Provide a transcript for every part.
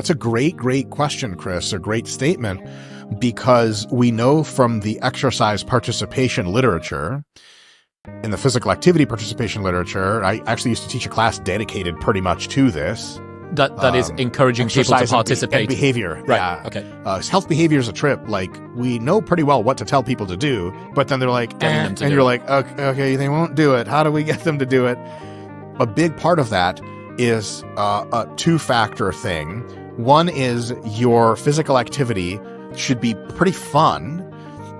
That's a great question, Chris. A great statement, because we know from the exercise participation literature, in the physical activity participation literature, I actually used to teach a class dedicated pretty much to this. That is encouraging people to participate. And behavior. Right. Yeah. Okay. Health behavior is a trip. Like, we know pretty well what to tell people to do, but then they're like, them to and do you're it. like, okay, they won't do it. How do we get them to do it? A big part of that is a two-factor thing. One is your physical activity should be pretty fun,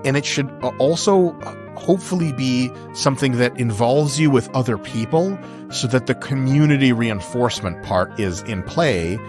and it should also hopefully be something that involves you with other people, so that the community reinforcement part is in play,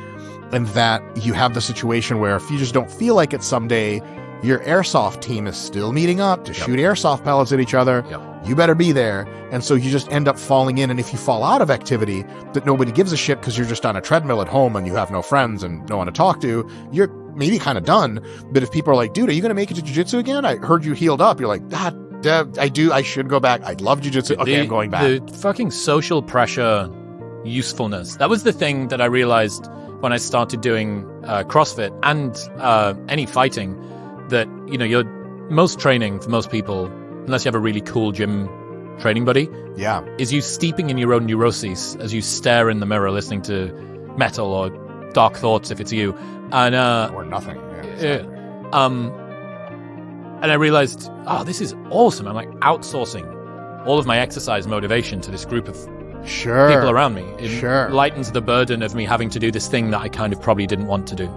and that you have the situation where if you just don't feel like it someday, your airsoft team is still meeting up to shoot airsoft pellets at each other. You better be there. And so you just end up falling in. And if you fall out of activity that nobody gives a shit because you're just on a treadmill at home and you have no friends and no one to talk to, you're maybe kind of done. But if people are like, dude, are you going to make it to jiu-jitsu again? I heard you healed up. You're like, I do. I should go back. I love jiu-jitsu. Okay, I'm going back. The fucking social pressure usefulness. That was the thing that I realized when I started doing CrossFit and any fighting, that, you know, your most training for most people, unless you have a really cool gym training buddy, is you steeping in your own neuroses as you stare in the mirror listening to metal or Dark Thoughts if it's you, and or nothing. And I realized, this is awesome. I'm like outsourcing all of my exercise motivation to this group of people around me. It lightens the burden of me having to do this thing that I kind of probably didn't want to do.